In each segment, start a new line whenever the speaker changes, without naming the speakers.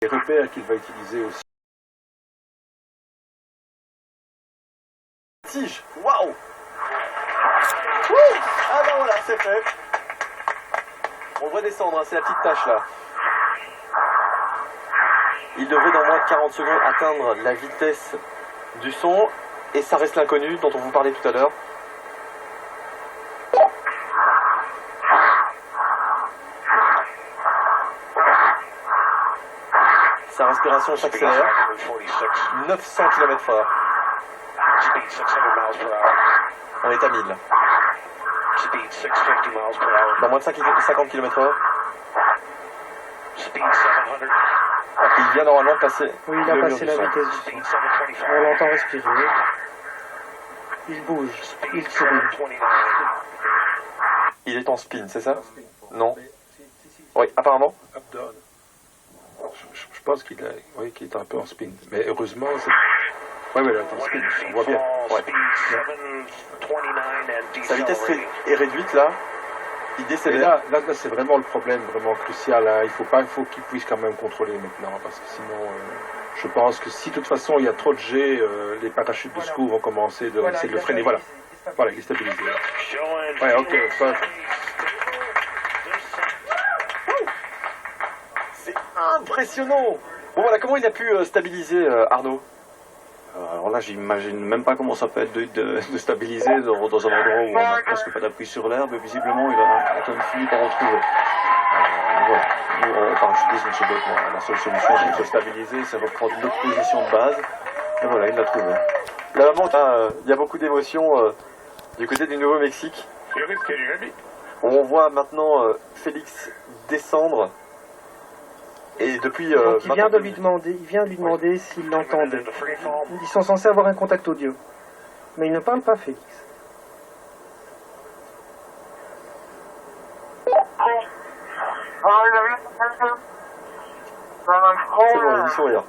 Les repères qu'il va utiliser aussi.
Tige, waouh! Ah ben voilà, c'est fait. On devrait descendre, hein, c'est la petite tâche là. Il devrait dans moins de 40 secondes atteindre la vitesse du son, et ça reste l'inconnu dont on vous parlait tout à l'heure. Sa respiration s'accélère. 900 km/h. On est à 1000. Dans moins de 50 km/h. Il vient normalement de passer.
Oui, il a passé la vitesse du son. On l'entend respirer. Il bouge. Il sourit.
Il est en spin, c'est ça? Non. Oui, apparemment.
Je pense qu'il est un peu en spin. Mais heureusement, c'est... Oui, il est en spin. On voit bien.
Ouais. Sa vitesse est réduite là. Il
Et
décélère.
là c'est vraiment le problème, vraiment crucial. Hein. Il faut qu'il puisse quand même contrôler maintenant, parce que sinon, je pense que si de toute façon il y a trop de jet, les parachutes de secours vont commencer de essayer de le freiner. Voilà, il est stabilisé. Ouais, ok.
C'est impressionnant. Bon voilà, comment il a pu stabiliser Arnaud?
Alors là, j'imagine même pas comment ça peut être de stabiliser dans un endroit où on n'a presque pas d'appui sur l'air, mais visiblement, il a quand même fini par retrouver. Voilà. Nous, en parachutisme, c'est donc la seule solution pour se stabiliser, c'est reprendre notre position de base. Et voilà, il l'a trouvé.
Là vraiment, il y a beaucoup d'émotions du côté du Nouveau-Mexique. On voit maintenant Félix descendre. Et depuis,
donc il vient de lui demander s'il l'entendait. Ils sont censés avoir un contact audio. Mais il ne parle pas, Félix.
C'est bon, il sourire.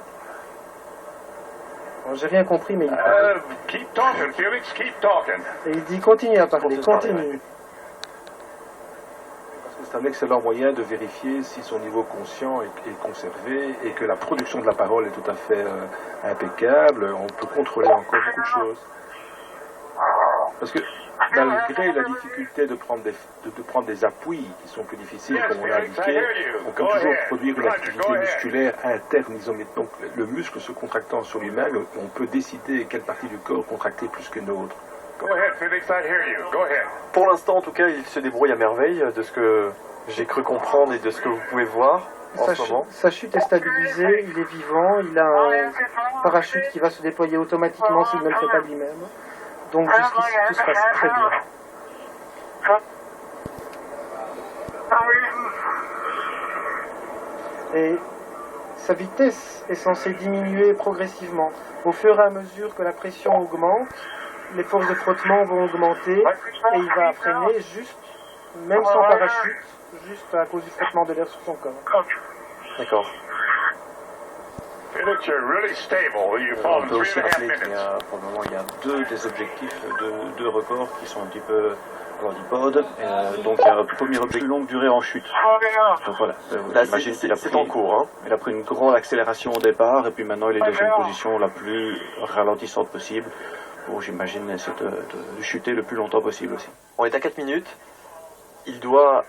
Bon, j'ai rien compris, mais il parle.
Keep talking, Felix, keep talking.
Et il dit continue à parler, continue.
C'est un excellent moyen de vérifier si son niveau conscient est conservé et que la production de la parole est tout à fait impeccable. On peut contrôler encore beaucoup de choses. Parce que malgré la difficulté de prendre des appuis qui sont plus difficiles, comme on l'a indiqué, on peut toujours produire une activité musculaire interne isométrique. Donc le muscle se contractant sur lui-même, on peut décider quelle partie du corps contracter plus qu'une autre.
Go ahead, Felix, I hear you. Go ahead.
Pour l'instant, en tout cas, il se débrouille à merveille de ce que j'ai cru comprendre et de ce que vous pouvez voir en ce moment.
Sa chute est stabilisée, il est vivant, il a un parachute qui va se déployer automatiquement s'il ne le fait pas lui-même. Donc jusqu'ici, tout se passe très bien. Et sa vitesse est censée diminuer progressivement. Au fur et à mesure que la pression augmente, les forces de frottement vont augmenter et il va freiner juste, même sans parachute, juste à cause du frottement de l'air sur son corps.
D'accord.
Felix, you're really stable. You've
On
fallen
peut aussi
3.5
rappeler qu'il y
minutes.
a, pour le moment, il y a deux des objectifs, deux records qui sont un petit peu à l'antipode. Donc il y a un premier objectif longue durée en chute. Donc voilà,
Là,
j'imagine qu'il a
c'est
pris,
en cours. Hein.
il a pris une grande accélération au départ et puis maintenant il est dans une position la plus ralentissante possible pour, j'imagine, essayer de chuter le plus longtemps possible aussi.
On est à 4 minutes. Il doit,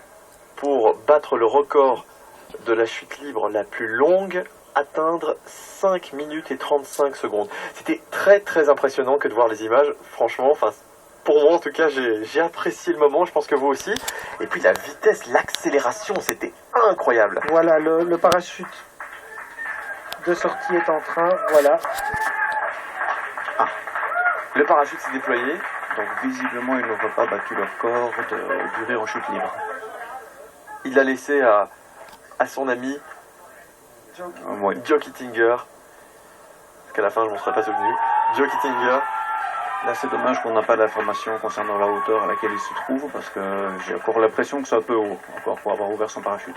pour battre le record de la chute libre la plus longue, atteindre 5 minutes et 35 secondes. C'était très très impressionnant que de voir les images. Franchement, enfin, pour moi en tout cas, j'ai apprécié le moment, je pense que vous aussi. Et puis la vitesse, l'accélération, c'était incroyable.
Voilà, le parachute de sortie est en train, voilà.
Le parachute s'est déployé.
Donc visiblement il n'aura pas battu le record de durée en chute libre.
Il l'a laissé à son ami
Ouais.
Joe Kittinger. Parce qu'à la fin, je m'en serais pas souvenu. Joe Kittinger.
Là c'est dommage qu'on n'a pas d'informations concernant la hauteur à laquelle il se trouve parce que j'ai encore l'impression que c'est un peu haut encore pour avoir ouvert son parachute.